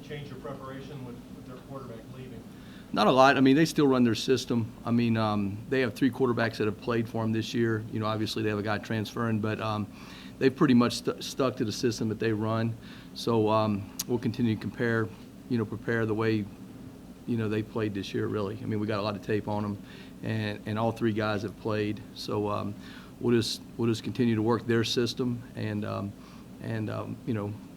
change your preparation with their quarterback leaving? Not a lot. I mean, they still run their system. I mean, they have 3 quarterbacks that have played for them this year. You know, obviously they have a guy transferring, but they've pretty much stuck to the system that they run. So we'll continue to prepare the way, they played this year, really. I mean, we got a lot of tape on them, and all 3 guys have played. So we'll just continue to work their system and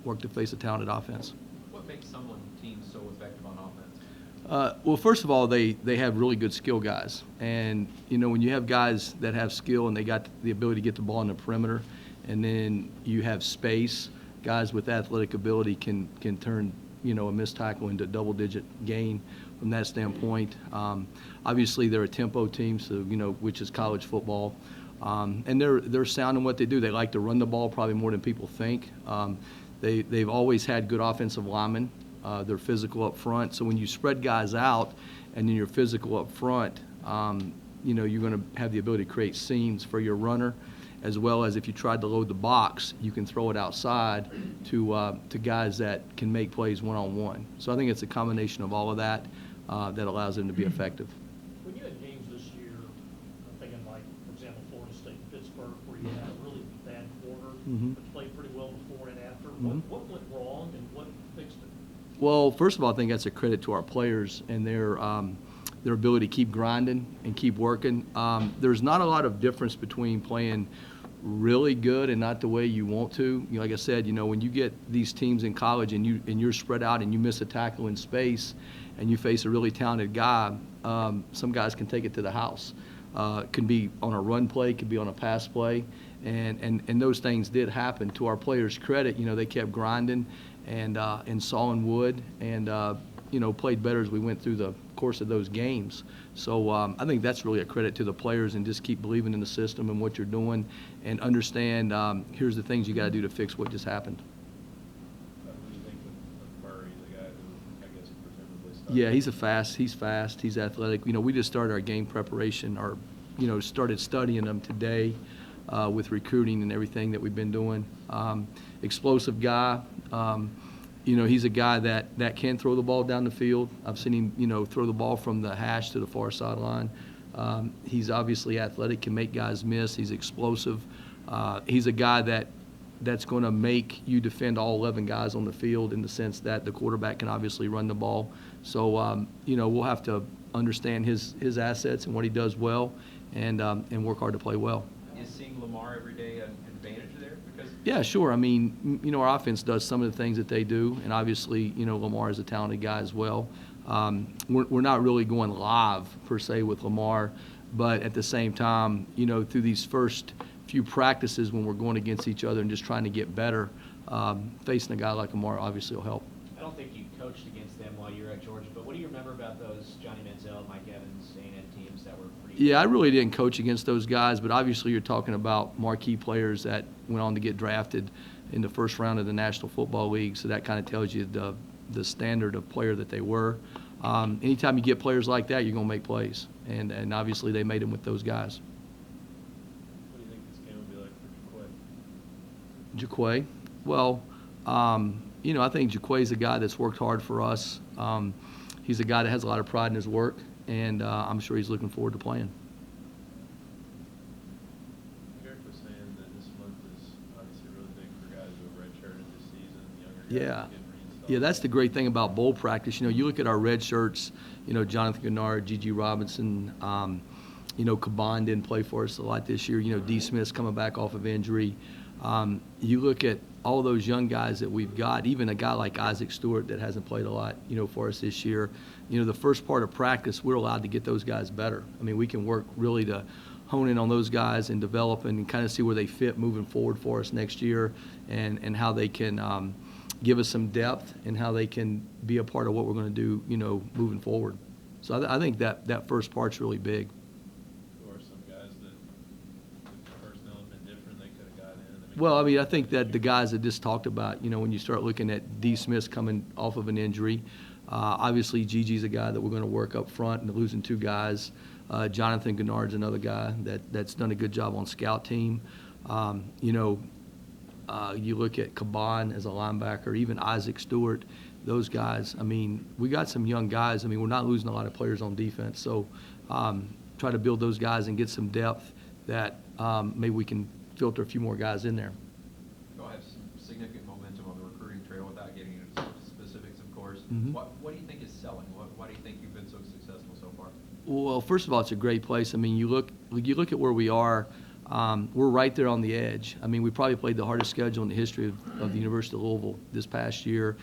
work to face a talented offense. What makes someone team so effective on offense? Well, first of all, they have really good skill guys. And, when you have guys that have skill and they got the ability to get the ball in the perimeter, and then you have space, guys with athletic ability can turn, a missed tackle into a double-digit gain from that standpoint. Obviously, they're a tempo team, so, which is college football. And they're sound in what they do. They like to run the ball probably more than people think. They've always had good offensive linemen. They're physical up front. So when you spread guys out and then you're physical up front, you're going to have the ability to create seams for your runner, as well as if you tried to load the box, you can throw it outside to guys that can make plays one-on-one. So I think it's a combination of all of that that allows them to be effective. When you had games this year, I'm thinking like, for example, Florida State and Pittsburgh, where you had a really bad quarter, but played pretty well before and after. What went wrong and what fixed it? Well, first of all, I think that's a credit to our players and their ability to keep grinding and keep working. There's not a lot of difference between playing really good and not the way you want to. Like I said, when you get these teams in college and you're spread out and you miss a tackle in space and you face a really talented guy, some guys can take it to the house. It can be on a run play, it could be on a pass play, and those things did happen. To our players' credit, they kept grinding and sawing wood and played better as we went through the course of those games. So I think that's really a credit to the players, and just keep believing in the system and what you're doing, and understand here's the things you got to do to fix what just happened. What do you think of Murray, the guy who, I guess, presumably started? Yeah, he's fast, he's athletic. We just started our game preparation, started studying them today with recruiting and everything that we've been doing. Explosive guy. He's a guy that can throw the ball down the field. I've seen him, throw the ball from the hash to the far sideline. He's obviously athletic, can make guys miss. He's explosive. He's a guy that's going to make you defend all 11 guys on the field, in the sense that the quarterback can obviously run the ball. So, we'll have to understand his assets and what he does well, and work hard to play well. Is seeing Lamar every day an advantage there? Because Yeah, sure. I mean, our offense does some of the things that they do, and obviously, Lamar is a talented guy as well. We're not really going live, per se, with Lamar, but at the same time, through these first few practices when we're going against each other and just trying to get better, facing a guy like Lamar obviously will help. I don't think you coached against them while you were at Georgia, but what do you remember about those Johnny Manziel, Mike Evans, A&M teams that were pretty Yeah, I really didn't coach against those guys, but obviously you're talking about marquee players that went on to get drafted in the first round of the National Football League, so that kind of tells you the standard of player that they were. Anytime you get players like that, you're going to make plays, and obviously they made them with those guys. What do you think this game will be like for Jaquay? Jaquay? Well, I think Jaquay's a guy that's worked hard for us. He's a guy that has a lot of pride in his work, and I'm sure he's looking forward to playing. Garrett was saying that this month is obviously really big for guys who have redshirted this season, younger guys getting reinstalled. Yeah, that's the great thing about bowl practice. You look at our red shirts, Jonathan Gennard, Gigi Robinson, Caban didn't play for us a lot this year. D. Smith's coming back off of injury. You look at all those young guys that we've got, even a guy like Isaac Stewart that hasn't played a lot, for us this year. The first part of practice, we're allowed to get those guys better. I mean, we can work really to hone in on those guys and develop and kind of see where they fit moving forward for us next year, and how they can give us some depth, and how they can be a part of what we're going to do, moving forward. So I think that first part's really big. Who are some guys that, if the personnel had been different, they could have got in? Well, I mean, I think that the guys that just talked about, when you start looking at D. Smith coming off of an injury, obviously Gigi's a guy that we're going to work up front, and losing 2 guys. Jonathan Gennard's another guy that's done a good job on scout team. You look at Caban as a linebacker, even Isaac Stewart. those guys. I mean, we got some young guys. I mean, we're not losing a lot of players on defense. So try to build those guys and get some depth that maybe we can filter a few more guys in there. You'll have some significant momentum on the recruiting trail without getting into specifics, of course. Mhm. What do you think is selling? Why do you think you've been so successful so far? Well, first of all, it's a great place. I mean, you look at where we are. We're right there on the edge. I mean, we probably played the hardest schedule in the history of the University of Louisville this past year.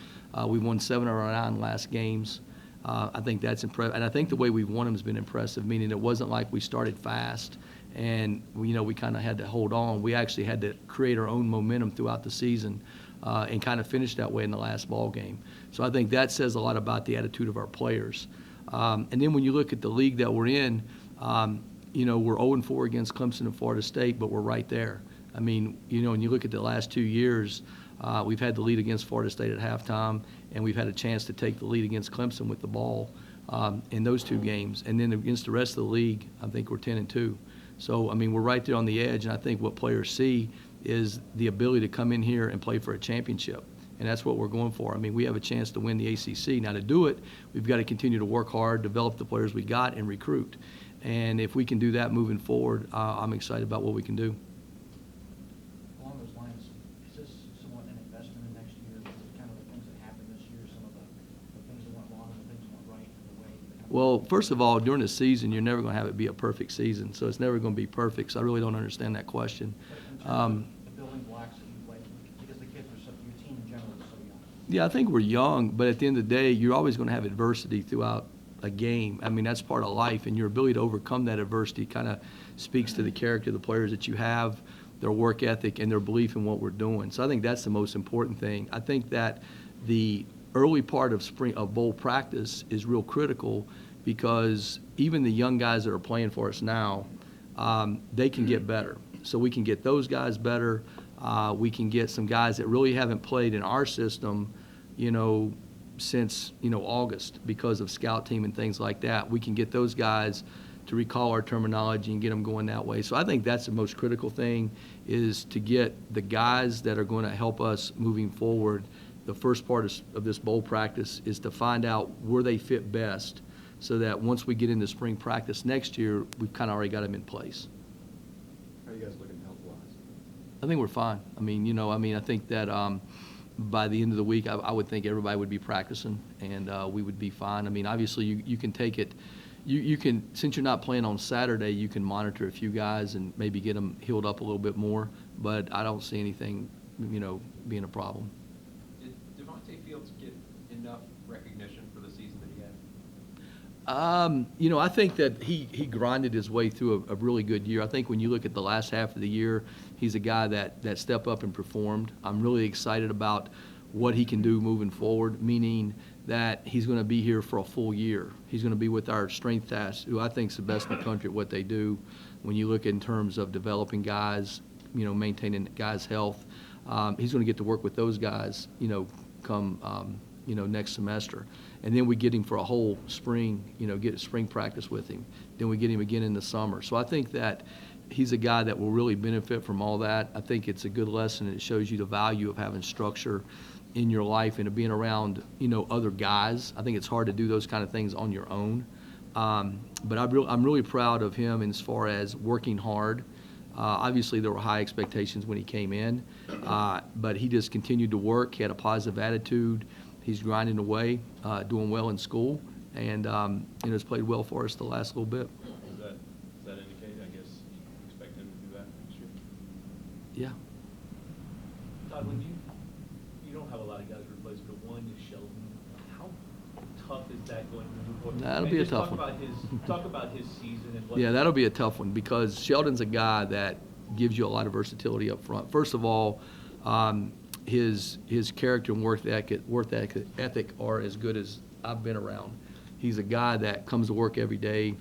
We won 7 of our 9 last games. I think that's impressive, and I think the way we've won them has been impressive. Meaning it wasn't like we started fast and we kind of had to hold on. We actually had to create our own momentum throughout the season and kind of finish that way in the last ball game. So I think that says a lot about the attitude of our players. And then when you look at the league that we're in, we're 0-4 against Clemson and Florida State, but we're right there. I mean, when you look at the last 2 years, we've had the lead against Florida State at halftime, and we've had a chance to take the lead against Clemson with the ball in those 2 games. And then against the rest of the league, I think we're 10-2. So, I mean, we're right there on the edge, and I think what players see is the ability to come in here and play for a championship. And that's what we're going for. I mean, we have a chance to win the ACC. Now, to do it, we've got to continue to work hard, develop the players we got, and recruit. And if we can do that moving forward, I'm excited about what we can do. Along those lines, is this somewhat an investment in next year? Is it kind of the things that happened this year, some of the things that went wrong and the things that went right in the way? Well, first of all, during the season, you're never going to have it be a perfect season. So it's never going to be perfect. So I really don't understand that question. But in terms of the building blocks that you play, because the kids are your team in general is so young. Yeah, I think we're young, but at the end of the day, you're always going to have adversity throughout a game. I mean, that's part of life, and your ability to overcome that adversity kind of speaks to the character of the players that you have, their work ethic, and their belief in what we're doing. So I think that's the most important thing. I think that the early part of bowl practice is real critical because even the young guys that are playing for us now, they can get better. So we can get those guys better. We can get some guys that really haven't played in our system, since August because of scout team and things like that. We can get those guys to recall our terminology and get them going that way. So I think that's the most critical thing is to get the guys that are going to help us moving forward. The first part of this bowl practice is to find out where they fit best so that once we get into spring practice next year, we've kind of already got them in place. How are you guys looking health-wise? I think we're fine. I mean, I think that by the end of the week, I would think everybody would be practicing, and we would be fine. I mean, obviously, you can take it. You can, since you're not playing on Saturday, you can monitor a few guys and maybe get them healed up a little bit more. But I don't see anything, being a problem. Did Devontae Fields get enough recognition for the season that he had? I think that he grinded his way through a really good year. I think when you look at the last half of the year, he's a guy that stepped up and performed. I'm really excited about what he can do moving forward, meaning that he's going to be here for a full year. He's going to be with our strength task, who I think is the best in the country at what they do. When you look in terms of developing guys, maintaining guys' health, he's going to get to work with those guys, come next semester. And then we get him for a whole spring, get a spring practice with him. Then we get him again in the summer. So I think that he's a guy that will really benefit from all that. I think it's a good lesson. It shows you the value of having structure in your life and of being around, other guys. I think it's hard to do those kind of things on your own. But I'm really proud of him as far as working hard. Obviously, there were high expectations when he came in, but he just continued to work. He had a positive attitude. He's grinding away, doing well in school, and has played well for us the last little bit. Does that indicate, I guess, you expect him to do that next year? Yeah. Todd, when you don't have a lot of guys to replace, but one is Sheldon, how tough is that going to move forward? That'll be a Just tough talk one. Talk about his season and what. Yeah, that'll be a tough one because Sheldon's a guy that gives you a lot of versatility up front. First of all, his character and work ethic are as good as I've been around. He's a guy that comes to work every day.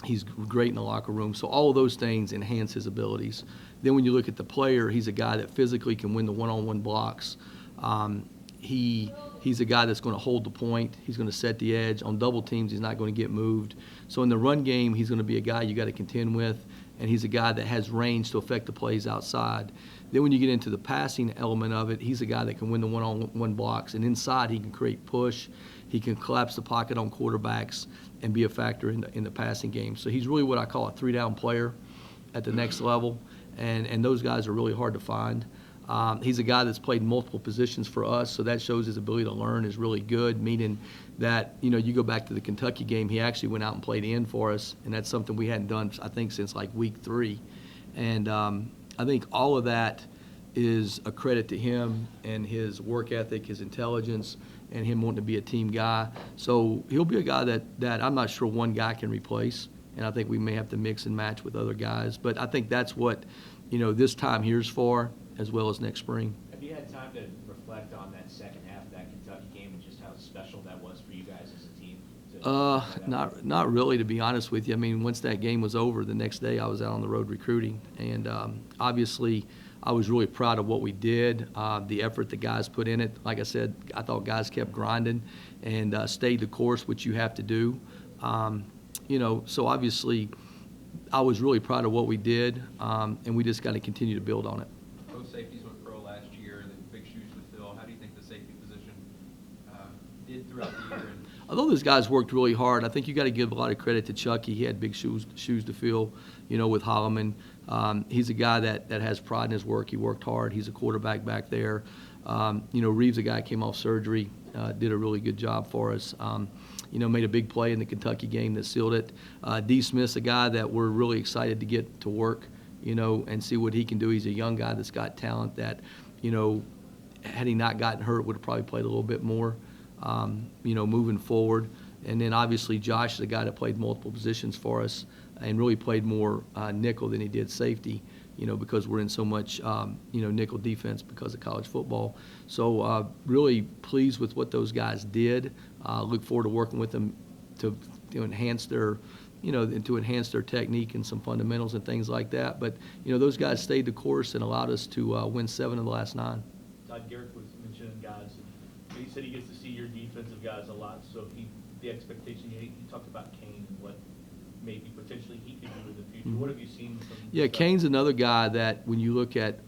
He's great in the locker room. So all of those things enhance his abilities. Then when you look at the player, he's a guy that physically can win the one-on-one blocks. He's a guy that's going to hold the point. He's going to set the edge. On double teams, he's not going to get moved. So in the run game, he's going to be a guy you got to contend with. and he's a guy that has range to affect the plays outside. Then when you get into the passing element of it, he's a guy that can win the one-on-one blocks, and inside he can create push, he can collapse the pocket on quarterbacks and be a factor in the passing game. So he's really what I call a three-down player at the next level, and those guys are really hard to find. He's a guy that's played multiple positions for us, so that shows his ability to learn is really good, meaning that, you go back to the Kentucky game, he actually went out and played in for us, and that's something we hadn't done, I think, since like week 3. And I think all of that is a credit to him and his work ethic, his intelligence, and him wanting to be a team guy. So he'll be a guy that I'm not sure one guy can replace, and I think we may have to mix and match with other guys. But I think that's what, this time here's for, as well as next spring. Have you had time to reflect on that second half of that Kentucky game and just how special that was for you guys as a team? Not really, to be honest with you. I mean, once that game was over, the next day I was out on the road recruiting, and obviously I was really proud of what we did, the effort the guys put in it. Like I said, I thought guys kept grinding and stayed the course, which you have to do. So obviously I was really proud of what we did, and we just got to continue to build on it. Both safeties went pro last year, the big shoes to fill. How do you think the safety position did throughout the year? Although those guys worked really hard, I think you got to give a lot of credit to Chucky. He had big shoes to fill, with Holloman. He's a guy that has pride in his work. He worked hard. He's a quarterback back there. Reeves, a guy came off surgery, did a really good job for us. Made a big play in the Kentucky game that sealed it. D. Smith's a guy that we're really excited to get to work, and see what he can do. He's a young guy that's got talent that, had he not gotten hurt, would have probably played a little bit more, moving forward. And then obviously Josh is a guy that played multiple positions for us and really played more nickel than he did safety, because we're in so much, nickel defense because of college football. So really pleased with what those guys did. Look forward to working with them to enhance their, to enhance their technique and some fundamentals and things like that. But, those guys stayed the course and allowed us to win 7 of the last 9. Todd Garrett was mentioning guys, and he said he gets to see your defensive guys a lot, so the expectation, he talked about Kane and what maybe potentially he could do in the future. Mm-hmm. What have you seen from Yeah, stuff? Kane's another guy that when you look at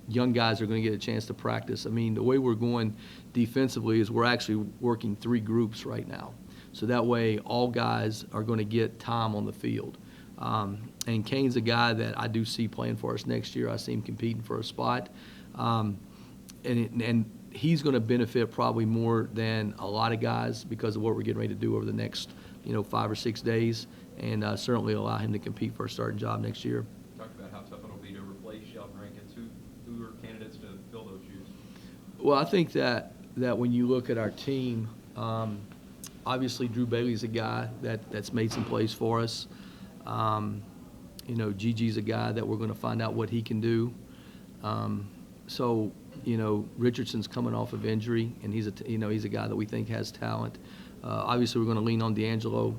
young guys are going to get a chance to practice. I mean, the way we're going defensively is we're actually working 3 groups right now. So that way all guys are going to get time on the field. And Kane's a guy that I do see playing for us next year. I see him competing for a spot. And he's going to benefit probably more than a lot of guys because of what we're getting ready to do over the next, 5 or 6 days, and certainly allow him to compete for a starting job next year. Talked about how tough it'll be to replace Sheldon Rankins. Who are candidates to fill those shoes? Well, I think that when you look at our team, obviously Drew Bailey's a guy that's made some plays for us. Gigi's a guy that we're going to find out what he can do. Richardson's coming off of injury, and he's a guy that we think has talent. Obviously, we're going to lean on D'Angelo,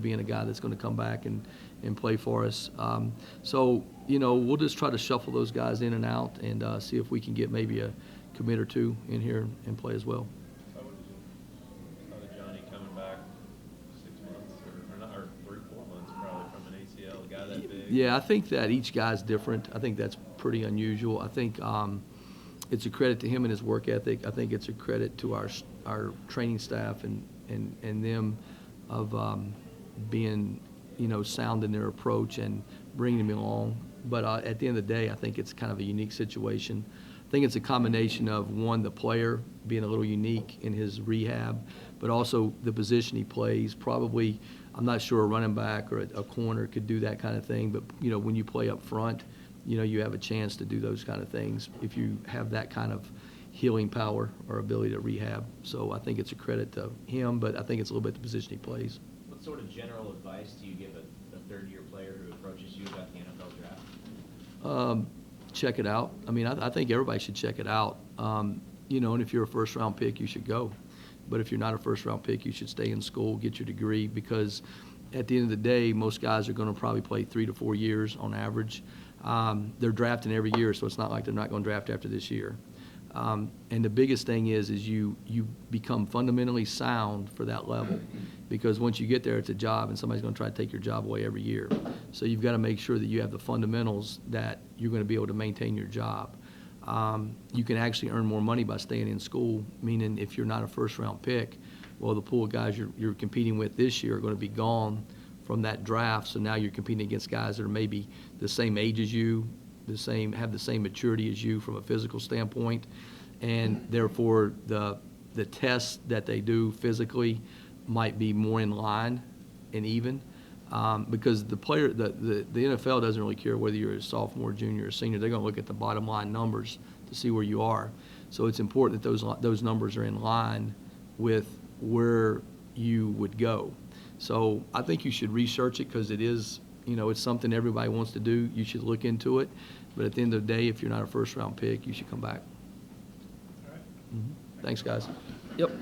being a guy that's going to come back and play for us. We'll just try to shuffle those guys in and out and see if we can get maybe a commit or 2 in here and play as well. How would Johnny coming back 6 months or 3-4 months probably from an ACL, a guy that big? Yeah, I think that each guy's different. I think that's pretty unusual. I think it's a credit to him and his work ethic. I think it's a credit to our training staff and them of being, sound in their approach and bringing him along. But at the end of the day, I think it's kind of a unique situation. I think it's a combination of, one, the player being a little unique in his rehab, but also the position he plays. Probably, I'm not sure a running back or a corner could do that kind of thing, but, when you play up front, you have a chance to do those kind of things if you have that kind of healing power or ability to rehab. So I think it's a credit to him, but I think it's a little bit the position he plays. What sort of general advice do you give a third-year player who approaches you about the NFL draft? Check it out. I mean, I think everybody should check it out. And if you're a first-round pick, you should go. But if you're not a first-round pick, you should stay in school, get your degree, because at the end of the day, most guys are going to probably play 3 to 4 years on average. They're drafting every year, so it's not like they're not going to draft after this year. And the biggest thing is you become fundamentally sound for that level. Because once you get there, it's a job, and somebody's going to try to take your job away every year. So you've got to make sure that you have the fundamentals that you're going to be able to maintain your job. You can actually earn more money by staying in school, meaning if you're not a first-round pick, well, the pool of guys you're competing with this year are going to be gone from that draft. So now you're competing against guys that are maybe the same age as you, have the same maturity as you from a physical standpoint, and therefore the tests that they do physically might be more in line and even, because the NFL doesn't really care whether you're a sophomore, junior, or senior. They're going to look at the bottom line numbers to see where you are. So it's important that those numbers are in line with where you would go. So I think you should research it, because it is, it's something everybody wants to do. You should look into it. But at the end of the day, if you're not a first-round pick, you should come back. All right. Thanks, guys. Yep.